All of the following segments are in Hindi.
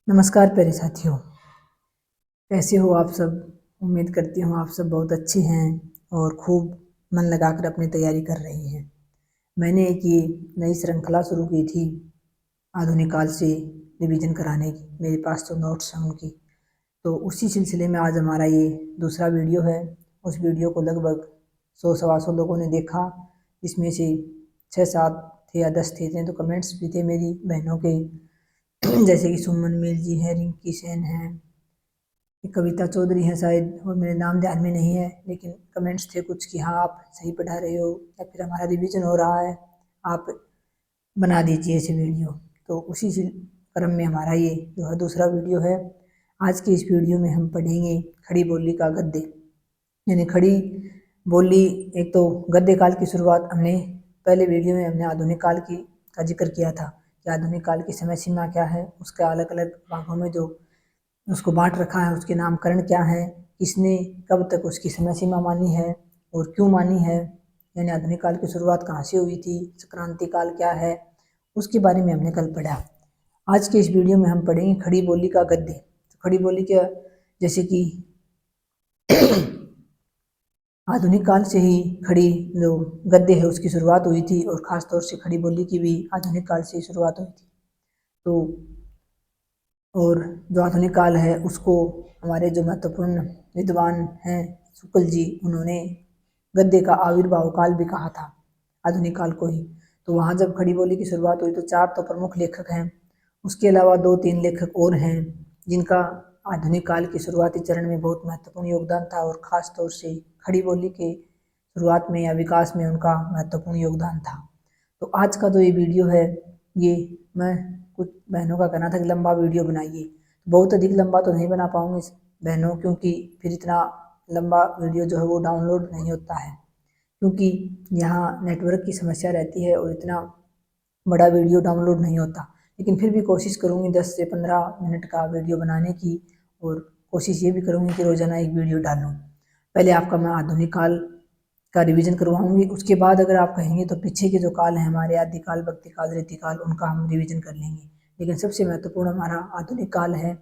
नमस्कार प्यारे साथियों, कैसे हो आप सब। उम्मीद करती हूँ आप सब बहुत अच्छे हैं और खूब मन लगाकर अपनी तैयारी कर रही हैं। मैंने एक ये नई श्रृंखला शुरू की थी आधुनिक काल से रिवीजन कराने की। मेरे पास तो नोट्स हैं उनकी, तो उसी सिलसिले में आज हमारा ये दूसरा वीडियो है। उस वीडियो को लगभग 100 सवा 100 लोगों ने देखा, जिसमें से 6 7 थे या 10 थे तो कमेंट्स भी थे मेरी बहनों के जैसे कि सुमन मिल जी हैं, रिंकी सेन हैं, कविता चौधरी हैं शायद, और मेरे नाम ध्यान में नहीं है, लेकिन कमेंट्स थे कुछ कि हाँ आप सही पढ़ा रहे हो या फिर हमारा रिवीजन हो रहा है, आप बना दीजिए ऐसे वीडियो। तो उसी क्रम में हमारा ये जो है दूसरा वीडियो है। आज के इस वीडियो में हम पढ़ेंगे खड़ी बोली का गद्य, यानी खड़ी बोली। एक तो गद्य काल की शुरुआत हमने पहले वीडियो में हमने आधुनिक काल की का जिक्र किया था कि आधुनिक काल की समय सीमा क्या है, उसका अलग अलग भागों में जो उसको बांट रखा है, उसके नामकरण क्या है, किसने कब तक उसकी समय सीमा मानी है और क्यों मानी है, यानी आधुनिक काल की शुरुआत कहाँ से हुई थी, क्रांति काल क्या है, उसके बारे में हमने कल पढ़ा। आज के इस वीडियो में हम पढ़ेंगे खड़ी बोली का गद्य। तो खड़ी बोली क्या, जैसे कि आधुनिक काल से ही खड़ी जो गद्य है उसकी शुरुआत हुई थी, और ख़ास तौर से खड़ी बोली की भी आधुनिक काल से ही शुरुआत हुई थी। तो और जो आधुनिक काल है उसको हमारे जो महत्वपूर्ण विद्वान हैं शुक्ल जी, उन्होंने गद्य का आविर्भाव काल भी कहा था आधुनिक काल को ही। तो वहाँ जब खड़ी बोली की शुरुआत हुई तो 4 तो प्रमुख लेखक हैं, उसके अलावा 2 3 लेखक और हैं जिनका आधुनिक काल के शुरुआती चरण में बहुत महत्वपूर्ण योगदान था, और ख़ास तौर से खड़ी बोली के शुरुआत में या विकास में उनका महत्वपूर्ण योगदान था। तो आज का जो ये वीडियो है, ये मैं कुछ बहनों का कहना था कि लंबा वीडियो बनाइए, बहुत अधिक लंबा तो नहीं बना पाऊँगी बहनों, क्योंकि फिर इतना लंबा वीडियो जो है वो डाउनलोड नहीं होता है, क्योंकि यहाँ नेटवर्क की समस्या रहती है और इतना बड़ा वीडियो डाउनलोड नहीं होता। लेकिन फिर भी कोशिश करूँगी 10 से 15 मिनट का वीडियो बनाने की, और कोशिश ये भी करूँगी कि रोज़ाना एक वीडियो डालूँ। पहले आपका मैं आधुनिक काल का रिवीजन करवाऊंगी, उसके बाद अगर आप कहेंगे तो पीछे के जो काल हैं हमारे आदिकाल, भक्तिकाल, रीतिकाल, उनका हम रिवीजन कर लेंगे। लेकिन सबसे महत्वपूर्ण हमारा आधुनिक काल है।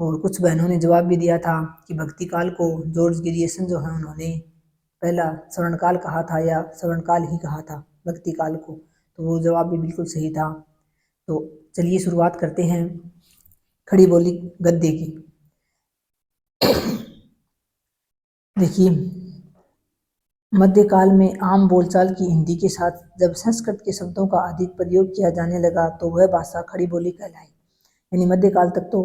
और कुछ बहनों ने जवाब भी दिया था कि भक्ति काल को जॉर्ज ग्रियर्सन जो है उन्होंने पहला स्वर्णकाल कहा था या स्वर्णकाल ही कहा था भक्ति काल को, तो वो जवाब भी बिल्कुल सही था। तो चलिए शुरुआत करते हैं खड़ी बोली गद्य की। देखिए, मध्यकाल में आम बोलचाल की हिंदी के साथ जब संस्कृत के शब्दों का अधिक प्रयोग किया जाने लगा तो वह भाषा खड़ी बोली कहलाई। यानी मध्यकाल तक तो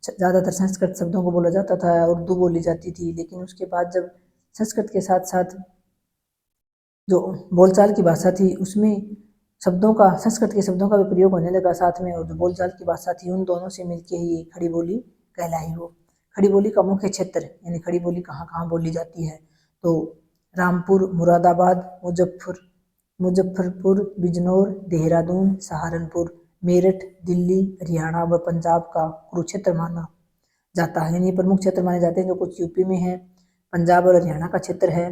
ज़्यादातर संस्कृत शब्दों को बोला जाता था, उर्दू बोली जाती थी, लेकिन उसके बाद जब संस्कृत के साथ साथ जो बोलचाल की भाषा थी उसमें शब्दों का, संस्कृत के शब्दों का भी प्रयोग होने लगा साथ में, और जो बोलचाल की भाषा थी उन दोनों से मिलके ही ये खड़ी बोली कहलाई। वो खड़ी बोली का मुख्य क्षेत्र, यानी खड़ी बोली कहाँ कहाँ बोली जाती है, तो रामपुर, मुरादाबाद, मुजफ्फरपुर, बिजनौर, देहरादून, सहारनपुर, मेरठ, दिल्ली, हरियाणा व पंजाब का कुरुक्षेत्र माना जाता है। यानी प्रमुख क्षेत्र माने जाते हैं जो कुछ यूपी में है, पंजाब और हरियाणा का क्षेत्र है।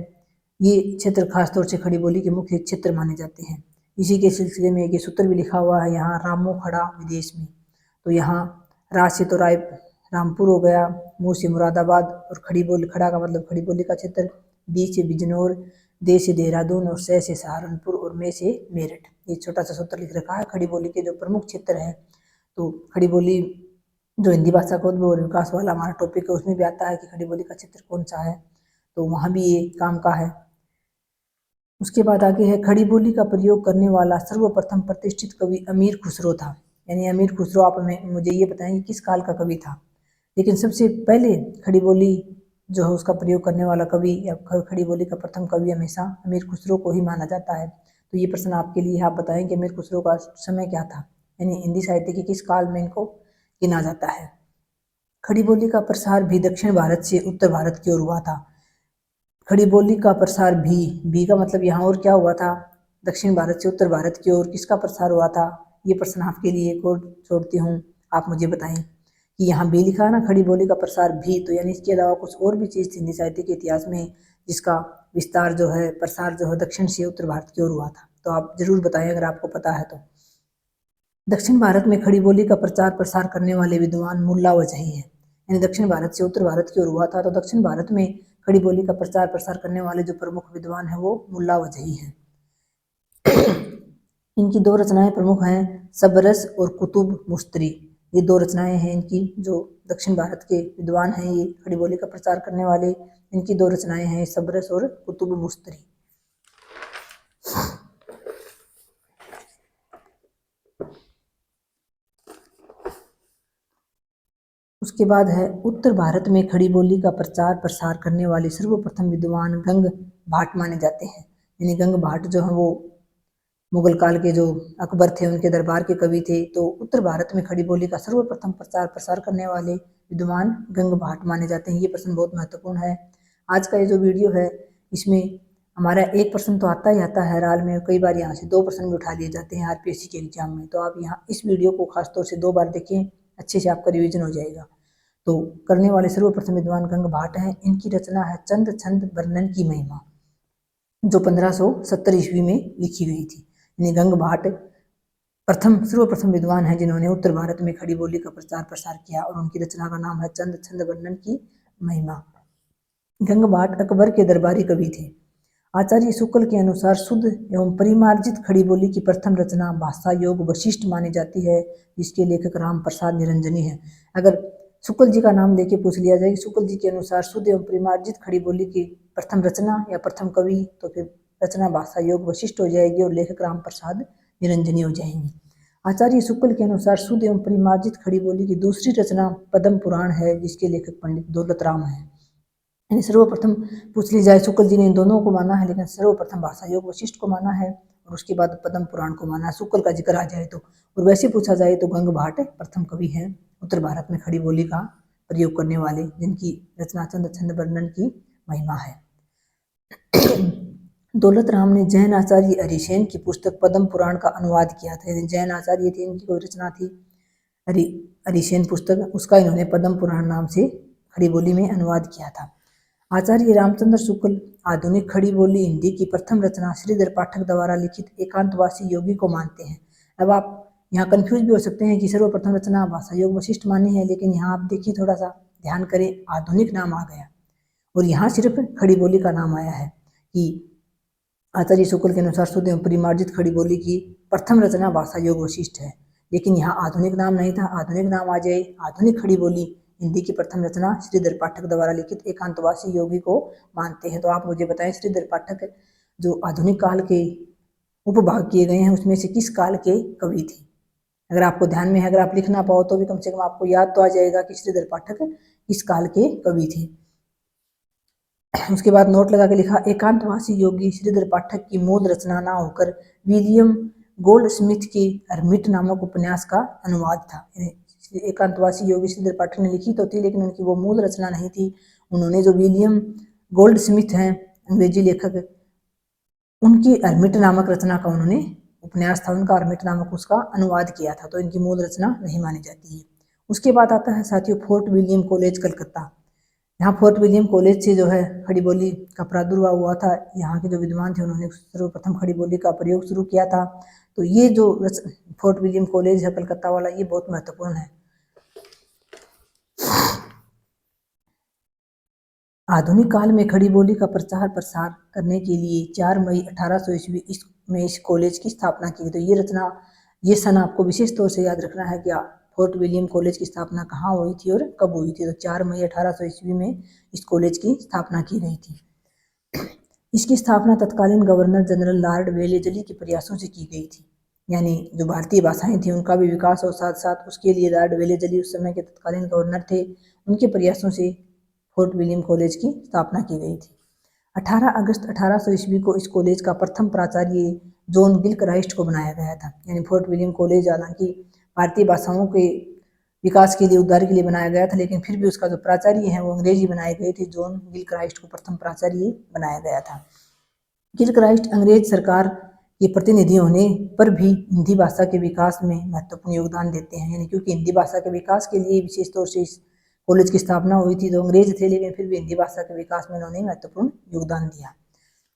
ये क्षेत्र खासतौर से खड़ी बोली के मुख्य क्षेत्र माने जाते हैं। इसी के सिलसिले में एक सूत्र भी लिखा हुआ है यहाँ, रामो खड़ा विदेश में। तो यहाँ रा से तो राय रामपुर हो गया, मुँह से मुरादाबाद, और खड़ी बोली, खड़ा का मतलब खड़ी बोली का क्षेत्र, बी से बिजनौर, दे से देहरादून, और से सहारनपुर, और में से मेरठ। ये छोटा सा सूत्र लिख रखा है खड़ी बोली के जो प्रमुख क्षेत्र है। तो खड़ी बोली जो हिंदी भाषा का उद्भव और विकास वाला हमारा टॉपिक है उसमें भी आता है कि खड़ी बोली का क्षेत्र कौन सा है, तो वहाँ भी ये काम का है। उसके बाद आगे है, खड़ी बोली का प्रयोग करने वाला सर्वप्रथम प्रतिष्ठित कवि अमीर खुसरो था। यानी अमीर खुसरो, आप मुझे ये बताएं कि किस काल का कवि था। लेकिन सबसे पहले खड़ी बोली जो है उसका प्रयोग करने वाला कवि या खड़ी बोली का प्रथम कवि हमेशा अमीर खुसरो को ही माना जाता है। तो ये प्रश्न आपके लिए, आप बताएं कि अमीर खुसरो का समय क्या था, यानी हिंदी साहित्य के किस काल में इनको गिना जाता है। खड़ी बोली का प्रसार भी दक्षिण भारत से उत्तर भारत की ओर हुआ था। खड़ी बोली का प्रसार भी का मतलब यहाँ और क्या हुआ था, दक्षिण भारत से उत्तर भारत की ओर किसका प्रसार हुआ था। ये प्रश्न आपके लिए एक और छोड़ती हूँ, आप मुझे बताएं कि यहाँ भी लिखा है ना खड़ी बोली का प्रसार भी, तो यानी इसके अलावा कुछ और भी चीज़ हिंदी साहित्य के इतिहास में जिसका विस्तार जो है, प्रसार जो है दक्षिण से उत्तर भारत की ओर हुआ था। तो आप जरूर बताएं अगर आपको पता है तो। दक्षिण भारत में खड़ी बोली का प्रचार प्रसार करने वाले विद्वान मुल्ला वजही हैं। यानी दक्षिण भारत से उत्तर भारत की ओर हुआ था, तो दक्षिण भारत में खड़ी बोली का प्रचार प्रसार करने वाले जो प्रमुख विद्वान हैं वो मुल्ला वजही हैं। इनकी दो रचनाएं प्रमुख हैं, सबरस और कुतुब मुस्तरी। ये दो रचनाएं हैं इनकी, जो दक्षिण भारत के विद्वान हैं ये खड़ी बोली का प्रचार करने वाले, इनकी दो रचनाएं हैं, सबरस और कुतुब मुस्तरी। उसके बाद है उत्तर भारत में खड़ी बोली का प्रचार प्रसार करने वाले सर्वप्रथम विद्वान गंग भाट माने जाते हैं। यानी गंग भाट जो है वो मुगल काल के जो अकबर थे उनके दरबार के कवि थे, तो उत्तर भारत में खड़ी बोली का सर्वप्रथम प्रचार प्रसार करने वाले विद्वान गंग भाट माने जाते हैं। ये प्रश्न बहुत महत्वपूर्ण है। आज का ये जो वीडियो है इसमें हमारा एक प्रश्न तो आता ही आता है हर हाल में, कई बार यहाँ से दो प्रश्न भी उठा लिए जाते हैं आरपीएससी के एग्जाम में, तो आप यहाँ इस वीडियो को खासतौर से 2 बार देखें, अच्छे से आपका रिविजन हो जाएगा। तो करने वाले सर्वप्रथम विद्वान गंग भाट हैं। इनकी रचना है चंद छंद वर्णन की महिमा, जो 1570 ईस्वी में लिखी गई थी। यानी गंग भाट सर्वप्रथम विद्वान हैं जिन्होंने उत्तर भारत में खड़ी बोली का प्रचार प्रसार किया, और उनकी रचना का नाम है चंद छंद वर्णन की महिमा। गंग भाट अकबर के दरबारी कवि थे। आचार्य शुक्ल के अनुसार शुद्ध एवं परिमार्जित खड़ी बोली की प्रथम रचना भाषा योग वशिष्ठ मानी जाती है, जिसके लेखक राम प्रसाद निरंजनी है। अगर शुक्ल जी का नाम लेके पूछ लिया जाए कि शुक्ल जी के अनुसार शुद्ध एवं परिमार्जित खड़ी बोली की प्रथम रचना या प्रथम कवि, तो फिर रचना भाषा योग वशिष्ठ हो जाएगी और लेखक राम प्रसाद निरंजनी हो जाएंगे। आचार्य शुक्ल के अनुसार शुद्ध एवं परिमार्जित खड़ी बोली की दूसरी रचना पद्म पुराण है, जिसके लेखक पंडित दौलत राम है। यानी सर्वप्रथम पूछ ली जाए, शुक्ल जी ने इन दोनों को माना है, लेकिन सर्वप्रथम भाषा योग वशिष्ठ को माना है और उसके बाद पद्म पुराण को माना है, शुक्ल का जिक्र आ जाए तो। और वैसे पूछा जाए तो गंग भाट प्रथम कवि हैं उत्तर भारत में खड़ी बोली का प्रयोग करने वाले, जिनकी रचना चंद छंद वर्णन की महिमा है। दौलत राम ने जैन आचार्य हरिसेन की पुस्तक पद्म पुराण का अनुवाद किया था। यानी जैन आचार्य थे, इनकी कोई रचना थी हरिसेन पुस्तक, उसका इन्होंने पद्म पुराण नाम से खड़ी बोली में अनुवाद किया था। आचार्य रामचंद्र शुक्ल आधुनिक खड़ी बोली हिंदी की प्रथम रचना श्रीधर पाठक द्वारा लिखित एकांतवासी योगी को मानते हैं। अब आप यहाँ कंफ्यूज भी हो सकते हैं कि सर्वप्रथम रचना भाषा योग वशिष्ठ मानी है, लेकिन यहाँ आप देखिए, थोड़ा सा ध्यान करें, आधुनिक नाम आ गया और यहाँ सिर्फ खड़ी बोली का नाम आया है कि आचार्य शुक्ल के अनुसार शुद्ध एवं परिमार्जित खड़ी बोली की प्रथम रचना भाषा योग वशिष्ठ है, लेकिन यहाँ आधुनिक नाम नहीं था। आधुनिक नाम आ जाए, आधुनिक खड़ी बोली हिंदी की प्रथम रचना श्रीधर पाठक द्वारा लिखित एकांतवासी योगी को मानते हैं। तो आप मुझे बताएं, श्रीधर पाठक जो आधुनिक काल के उपभाग किए गए हैं उसमें से किस काल के कवि थे? अगर आपको ध्यान में है, अगर आप लिख ना पाओ तो भी कम से कम आपको याद तो आ जाएगा कि श्रीधर पाठक किस काल के कवि थे। उसके बाद नोट लगा के लिखा, एकांतवासी योगी श्रीधर पाठक की मूल रचना ना होकर विलियम गोल्डस्मिथ की हर्मिट नामक उपन्यास का अनुवाद था। एकांतवासी योगी श्रीधर पाठक ने लिखी तो थी, लेकिन उनकी वो मूल रचना नहीं थी। उन्होंने जो विलियम गोल्डस्मिथ हैं अंग्रेजी लेखक, उनकी हर्मिट नामक रचना का उन्होंने उपन्यास था उनका, हर्मिट नामक उसका अनुवाद किया था, तो इनकी मूल रचना नहीं मानी जाती है। उसके बाद आता है साथियों फोर्ट विलियम कॉलेज कलकत्ता। यहाँ फोर्ट विलियम कॉलेज से जो है खड़ी बोली का प्रादुर्भाव हुआ था। यहाँ के जो विद्वान थे उन्होंने सर्वप्रथम खड़ी बोली का प्रयोग शुरू किया था। तो ये जो फोर्ट विलियम कॉलेज है कलकत्ता वाला, ये बहुत महत्वपूर्ण है। आधुनिक काल में खड़ी बोली का प्रचार प्रसार करने के लिए 4 मई 1800 ईस्वी में इस कॉलेज की स्थापना की। तो ये सन आपको विशेष तौर से याद रखना है कि फोर्ट विलियम कॉलेज की स्थापना कहाँ हुई थी और कब हुई थी। तो 4 मई 1800 ईस्वी में इस कॉलेज की स्थापना की गई थी। इसकी स्थापना तत्कालीन गवर्नर जनरल लॉर्ड वेलेजली के प्रयासों से की गई थी। यानी जो भारतीय भाषाएं थी उनका भी विकास और साथ साथ उसके लिए लॉर्ड वेलेजली उस समय के तत्कालीन गवर्नर थे, उनके प्रयासों से फोर्ट विलियम कॉलेज की स्थापना की गई थी। 18 अगस्त 1800 ईस्वी को इस कॉलेज का प्रथम प्राचार्य जॉन गिलक्राइस्ट को बनाया गया था। यानी फोर्ट विलियम कॉलेज हालांकि भारतीय भाषाओं के विकास के लिए, उद्धार के लिए बनाया गया था, लेकिन फिर भी उसका जो प्राचार्य है वो अंग्रेजी बनाए गए थे। जॉन गिलक्राइस्ट को प्रथम प्राचार्य बनाया गया था। गिलक्राइस्ट अंग्रेज सरकार के प्रतिनिधि होने पर भी हिंदी भाषा के विकास में महत्वपूर्ण योगदान देते हैं। यानी क्योंकि हिंदी भाषा के विकास के लिए विशेष तौर से इस कॉलेज की स्थापना हुई थी। तो अंग्रेज थे, लेकिन फिर भी हिंदी भाषा के विकास में उन्होंने महत्वपूर्ण योगदान दिया।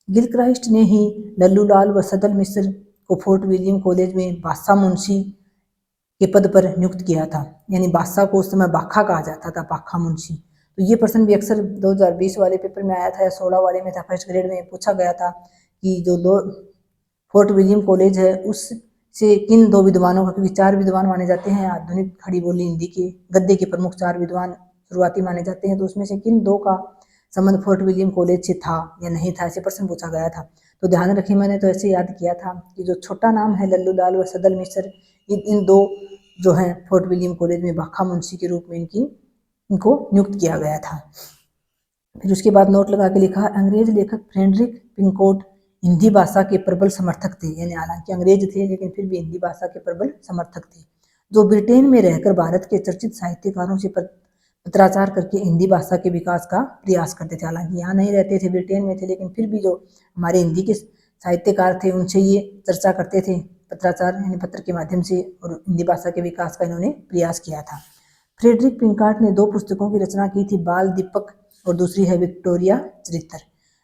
गिलक्राइस्ट ने ही लल्लू लाल व सदल मिश्र को फोर्ट विलियम कॉलेज में भाषा मुंशी के पद पर नियुक्त किया था। यानी बादशाह को उस समय बाखा कहा जाता था, बाखा मुंशी। तो ये प्रश्न भी अक्सर 2020 वाले पेपर में आया था या 16 वाले में था, फर्स्ट ग्रेड में पूछा गया था कि जो फोर्ट विलियम कॉलेज है उससे किन दो विद्वानों का, क्योंकि 4 विद्वान माने जाते हैं आधुनिक खड़ी बोली हिंदी के गद्य के प्रमुख 4 विद्वान शुरुआती माने जाते हैं, तो उसमें से किन दो का संबंध फोर्ट विलियम कॉलेज से था या नहीं था, ऐसे प्रश्न पूछा गया था। तो ध्यान रखिए, मैंने तो ऐसे याद किया था कि जो छोटा नाम है लल्लू लाल व सदल मिश्र, इन दो जो है फोर्ट विलियम कॉलेज में बाखा मुंशी के रूप में इनको नियुक्त किया गया था। फिर उसके बाद नोट लगा के लिखा, अंग्रेज लेखक फ्रेडरिक पिंकोट हिंदी भाषा के प्रबल समर्थक थे। यानी हालांकि अंग्रेज थे लेकिन फिर भी हिंदी भाषा के प्रबल समर्थक थे, जो ब्रिटेन में रहकर भारत के चर्चित साहित्यकारों से पत्राचार करके हिंदी भाषा के विकास का प्रयास करते थे। हालांकि यहाँ नहीं रहते थे, ब्रिटेन में थे, लेकिन फिर भी जो हमारे हिंदी के साहित्यकार थे उनसे ये चर्चा करते थे, पत्राचार यानी पत्र के माध्यम से, और हिंदी भाषा के विकास का इन्होंने प्रयास किया था। फ्रेडरिक पिंकार्ट ने 2 पुस्तकों की रचना की थी, बाल दीपक और दूसरी है विक्टोरिया चरित्र।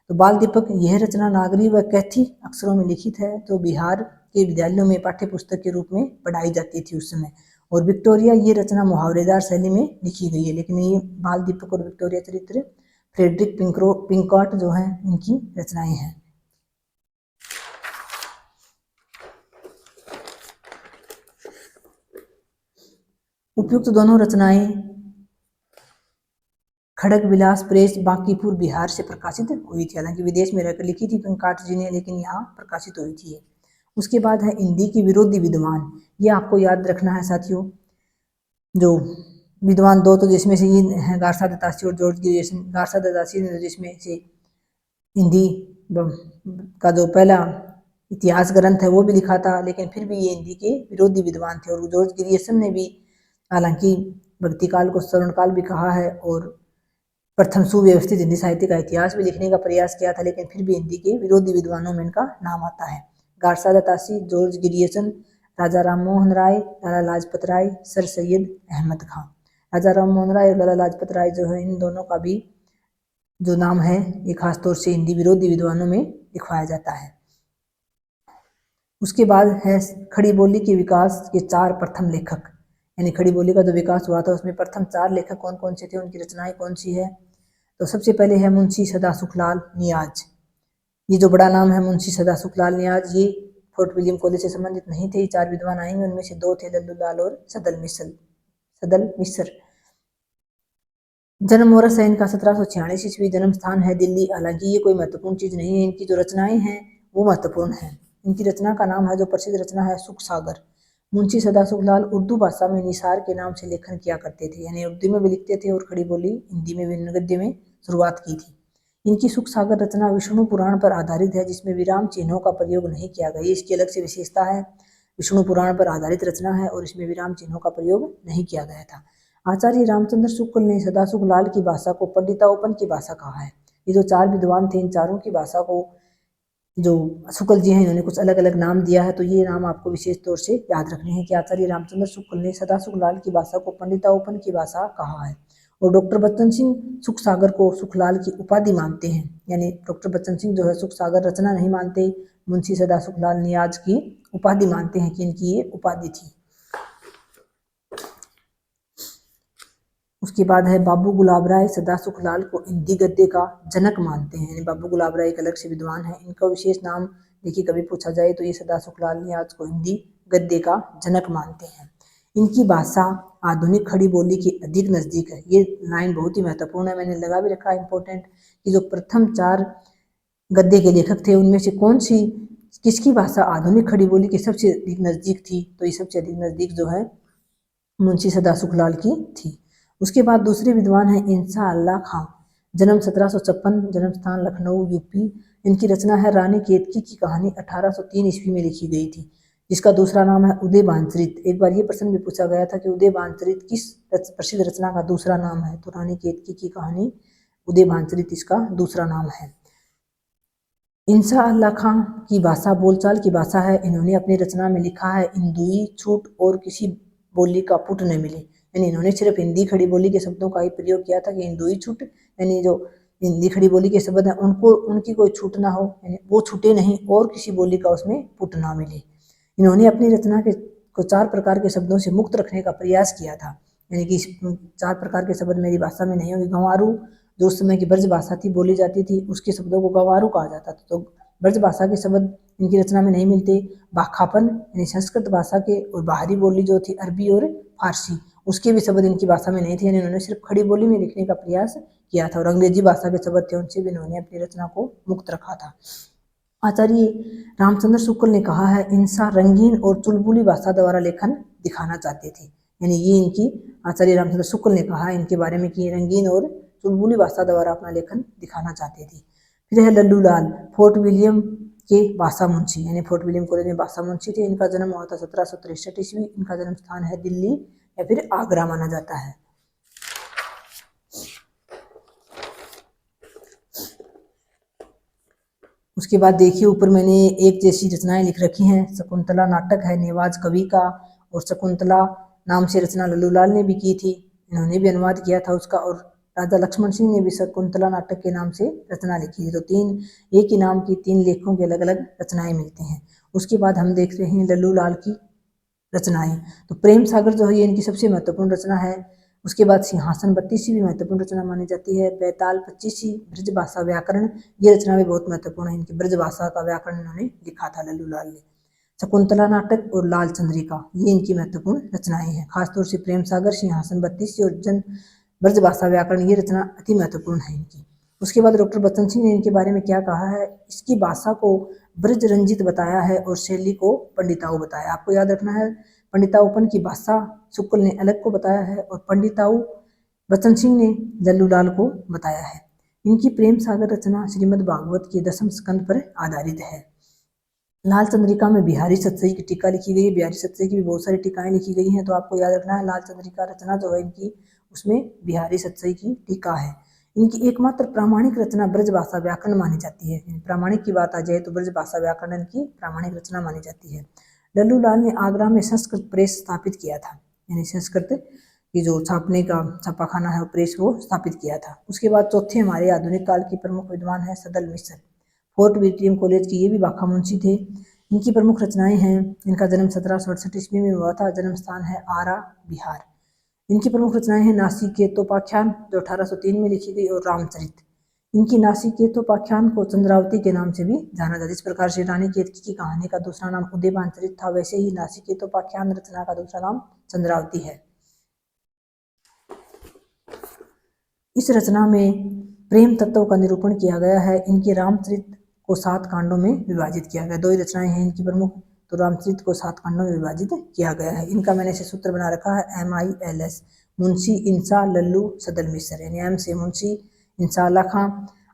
तो बाल दीपक यह रचना नागरी व कैथी अक्षरों में लिखित है, जो बिहार के विद्यालयों में पाठ्य पुस्तक के रूप में पढ़ाई जाती थी उस समय। और विक्टोरिया ये रचना मुहावरेदार शैली में लिखी गई है, लेकिन ये बाल दीपक और विक्टोरिया चरित्र फ्रेडरिक पिंकार्ट जो है इनकी रचनाएं हैं। उपयुक्त दोनों रचनाएं खड़ग विलास प्रेस बांकीपुर बिहार से प्रकाशित हुई थी। हालांकि विदेश में रहकर लिखी थी पिंकार्ट जी ने, लेकिन यहाँ प्रकाशित हुई थी। उसके बाद है हिंदी की विरोधी विद्वान। ये आपको याद रखना है साथियों, जो विद्वान दो तो जिसमें से ये हैं गारसा दत्तासी और जॉर्ज गिरियसन। गारसा दत्तासी ने जिसमें से हिंदी का जो पहला इतिहास ग्रंथ है वो भी लिखा था, लेकिन फिर भी ये हिंदी के विरोधी विद्वान थे। और जॉर्ज गिरियसन ने भी हालांकि भक्ति काल को स्वर्ण काल भी कहा है और प्रथम सुव्यवस्थित हिंदी साहित्य का इतिहास भी लिखने का प्रयास किया था, लेकिन फिर भी हिंदी के विरोधी विद्वानों में इनका नाम आता है। गारसा दत्तासी, जॉर्ज गिरियसन, राजा राम मोहन राय, लाला लाजपत राय, सर सैयद अहमद खां। राजा राम मोहन राय और लाला लाजपत राय जो है, इन दोनों का भी जो नाम है ये खास तौर से हिंदी विरोधी विद्वानों में लिखवाया जाता है। उसके बाद है खड़ी बोली के विकास के 4 प्रथम लेखक। यानी खड़ी बोली का जो विकास हुआ था उसमें प्रथम 4 लेखक कौन कौन से थे, उनकी रचनाएं कौन सी है। तो सबसे पहले है मुंशी सदा सुखलाल नियाज। ये जो बड़ा नाम है मुंशी सदा सुखलाल नियाज, ये फोर्ट विलियम कॉलेज से संबंधित नहीं थे। 4 विद्वान आएंगे, उनमें से 2 थे लल्लू लाल और सदल मिश्र। जन्म वर्ष है इनका 1746 ईस्वी, जन्म स्थान है दिल्ली। हालांकि ये कोई महत्वपूर्ण चीज नहीं है, इनकी जो रचनाएं हैं वो महत्वपूर्ण है। इनकी रचना का नाम है, जो प्रसिद्ध रचना है, सुख सागर। मुंशी सदा सुखलाल उर्दू भाषा में निसार के नाम से लेखन किया करते थे, यानी उर्दू में भी लिखते थे और खड़ी बोली हिंदी में भी गद्य में शुरुआत की थी। इनकी सुख सागर रचना विष्णु पुराण पर आधारित है, जिसमें विराम चिन्हों का प्रयोग नहीं किया गया। इसकी अलग से विशेषता है, विष्णु पुराण पर आधारित रचना है और इसमें विराम चिन्हों का प्रयोग नहीं किया गया था। आचार्य रामचंद्र शुक्ल ने सदा सुखलाल की भाषा को पंडिताओपन की भाषा कहा है। ये जो 4 विद्वान थे, इन चारों की भाषा को जो शुक्ल जी हैं इन्होंने कुछ अलग अलग नाम दिया है, तो ये नाम आपको विशेष तौर से याद रखने हैं कि आचार्य रामचंद्र शुक्ल ने सदा सुखलाल की भाषा को पंडिताओपन की भाषा कहा है। और डॉक्टर बच्चन सिंह सुख सागर को सुखलाल की उपाधि मानते हैं। यानी डॉक्टर बच्चन सिंह जो है सुख सागर रचना नहीं मानते, मुंशी सदा सुखलाल नियाज की उपाधि मानते हैं कि इनकी ये उपाधि थी। उसके बाद है बाबू गुलाब राय सदा सुखलाल को हिंदी गद्य का जनक मानते हैं। यानी बाबू गुलाब राय एक अलग से विद्वान है, इनका विशेष नाम देखिए कभी पूछा जाए तो ये सदा सुखलाल नियाज को हिंदी गद्य का जनक मानते हैं। इनकी भाषा आधुनिक खड़ी बोली के अधिक नजदीक है। ये लाइन बहुत ही महत्वपूर्ण है, मैंने लगा भी रखा है इंपॉर्टेंट, कि जो प्रथम 4 गद्य के लेखक थे उनमें से किसकी भाषा आधुनिक खड़ी बोली के सबसे अधिक नजदीक थी, तो ये सबसे अधिक नजदीक जो है मुंशी सदा सुखलाल की थी। उसके बाद दूसरे विद्वान हैं इंसा अल्लाह खां, जन्म 1756, जन्म स्थान लखनऊ यूपी। इनकी रचना है रानी केतकी की कहानी, 1803 ईस्वी में लिखी गई थी, जिसका दूसरा नाम है उदय बानचरित। एक बार ये प्रश्न भी पूछा गया था कि उदय बानचरित किस प्रसिद्ध रचना का दूसरा नाम है, तो रानी केतकी की कहानी उदय बानचरित इसका दूसरा नाम है। इंसा अल्लाह खां की भाषा बोलचाल की भाषा है। इन्होंने अपनी रचना में लिखा है, इंदुई छूट और किसी बोली का पुट न मिले। यानी इन्होंने सिर्फ हिंदी खड़ी बोली के शब्दों का ही प्रयोग किया था कि हिंदुई छूट, यानी जो हिंदी खड़ी बोली के शब्द हैं उनको उनकी कोई छूट ना हो, यानी वो छूटे नहीं और किसी बोली का उसमें पुट ना मिले। इन्होंने अपनी रचना के को 4 प्रकार के शब्दों से मुक्त रखने का प्रयास किया था, यानी कि 4 प्रकार के शब्द मेरी भाषा में नहीं होंगे। गंवारू जो उस समय की ब्रज भाषा थी, बोली जाती थी, उसके शब्दों को गंवारू कहा जाता था। तो ब्रज भाषा के शब्द इनकी रचना में नहीं मिलते। बाखापन यानी संस्कृत भाषा के और बाहरी बोली जो थी अरबी और फारसी, उसके भी शब्द इनकी भाषा में नहीं थे, यानी उन्होंने सिर्फ खड़ी बोली में लिखने का प्रयास किया था। और अंग्रेजी भाषा के शब्द थे, उनसे भी इन्होंने अपनी रचना को मुक्त रखा था। आचार्य रामचंद्र शुक्ल ने कहा है, इंसा रंगीन और चुलबुली भाषा द्वारा लेखन दिखाना चाहते थे, यानी ये इनकी आचार्य रामचंद्र शुक्ल ने कहा इनके बारे में कि रंगीन और चुलबुली भाषा द्वारा अपना लेखन दिखाना चाहते थे। फिर है लल्लू लाल, फोर्ट विलियम के भाषा मुंशी, यानी फोर्ट विलियम कॉलेज में भाषा मुंशी थे। इनका जन्म हुआ था 1763 ईस्वी। इनका जन्म स्थान है दिल्ली या फिर आगरा माना जाता है। उसके बाद देखिए ऊपर मैंने एक जैसी रचनाएं लिख रखी हैं। शकुंतला नाटक है नेवाज कवि का, और शकुंतला नाम से रचना लल्लूलाल ने भी की थी, इन्होंने भी अनुवाद किया था उसका। और राजा लक्ष्मण सिंह ने भी शकुंतला नाटक के नाम से रचना लिखी थी। तो तीन एक ही नाम की 3 लेखकों की अलग अलग रचनाएं मिलती हैं। उसके बाद हम देख रहे हैं लल्लूलाल की रचनाएं। तो प्रेम सागर जो है ये इनकी सबसे महत्वपूर्ण रचना है। उसके बाद सिंहासन 32वीं भी महत्वपूर्ण रचना मानी जाती है। बैताल 25वीं ब्रज भाषा व्याकरण, ये रचना भी बहुत महत्वपूर्ण है। इनकी ब्रज भाषा का व्याकरण इन्होंने लिखा था लल्लूलाल ने। शकुंतला नाटक और लाल चंद्रिका ये इनकी महत्वपूर्ण रचनाएं हैं। खासतौर से प्रेम सागर, सिंहासन 32 और जन ब्रज भाषा व्याकरण ये रचना अति महत्वपूर्ण है इनकी। उसके बाद डॉक्टर बच्चन सिंह ने इनके बारे में क्या कहा है, इसकी भाषा को ब्रज रंजित बताया है और शैली को पंडिताऊ बताया। आपको याद रखना है, पंडिताऊपन की भाषा शुक्ल ने अलग को बताया है और पंडिताऊ बच्चन सिंह ने लल्लूलाल को बताया है। इनकी प्रेम सागर रचना श्रीमद् भागवत के 10वें स्कंद पर आधारित है। लाल चंद्रिका में बिहारी सतसई की टीका लिखी गई है। बिहारी सतसई की भी बहुत सारी टीकाएं लिखी गई हैं, तो आपको याद रखना है लाल चंद्रिका रचना जो है इनकी, उसमें बिहारी सतसई की टीका है। इनकी एकमात्र प्रामाणिक रचना ब्रज भाषा व्याकरण मानी जाती है। प्रामाणिक की बात आ जाए तो ब्रज भाषा व्याकरण इनकी प्रामाणिक रचना मानी जाती है। लल्लूलाल ने आगरा में संस्कृत प्रेस स्थापित किया था, यानी संस्कृत की जो छापने का छापाखाना है प्रेस वो स्थापित किया था। उसके बाद चौथे हमारे आधुनिक काल की प्रमुख विद्वान है सदल मिश्र, फोर्ट विलियम कॉलेज की ये भी भाखा मुंशी थे। इनकी प्रमुख रचनाएं हैं, इनका जन्म 1768 ईस्वी में हुआ था, जन्म स्थान है आरा बिहार। इनकी प्रमुख रचनाएं हैं नासिकेतोपाख्यान जो 1803 में लिखी गई और रामचरित। इनकी नासिकेतोपाख्यान को चंद्रावती के नाम से भी जाना जाता है। जिस प्रकार से रानी केतकी की कहानी का दूसरा नाम उदयभान चरित था, वैसे ही नासिकेतोपाख्यान रचना का दूसरा नाम चंद्रावती है। इस रचना में प्रेम तत्व का निरूपण किया गया है। इनके रामचरित को 7 कांडों में विभाजित किया गया। 2 ही रचनाएं हैं इनकी प्रमुख, तो रामचरित को 7 कांडों में विभाजित किया गया है। इनका मैंने ऐसे सूत्र बना रखा है MILS, मुंशी इंसा लल्लू सदल मिश्र, यानी M से मुंशी इंशाअल्लाह खां,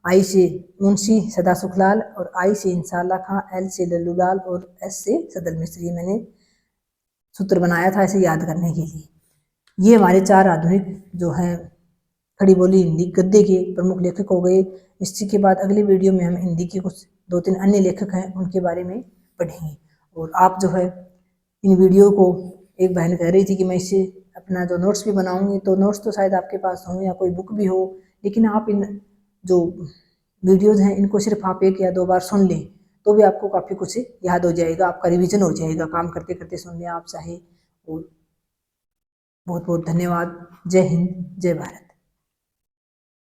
I से मुंशी सदा सुखलाल और I से इंशाअल्लाह खां, L से लल्लूलाल और S से सदल मिश्र। ये मैंने सूत्र बनाया था ऐसे याद करने के लिए। ये हमारे 4 आधुनिक जो हैं खड़ी बोली हिंदी गद्य के प्रमुख लेखक हो गए। इसी के बाद अगली वीडियो में हम हिंदी के कुछ 2-3 अन्य लेखक हैं उनके बारे में पढ़ेंगे। और आप जो है इन वीडियो को, एक बहन कह रही थी कि मैं इससे अपना जो नोट्स भी बनाऊंगी, तो नोट्स तो शायद आपके पास हों या कोई बुक भी हो, लेकिन आप इन जो वीडियोज़ हैं इनको सिर्फ आप 1 या 2 बार सुन लें तो भी आपको काफ़ी कुछ याद हो जाएगा, आपका रिविजन हो जाएगा। काम करते करते सुन लें आप चाहे। और बहुत बहुत धन्यवाद। जय हिंद, जय भारत।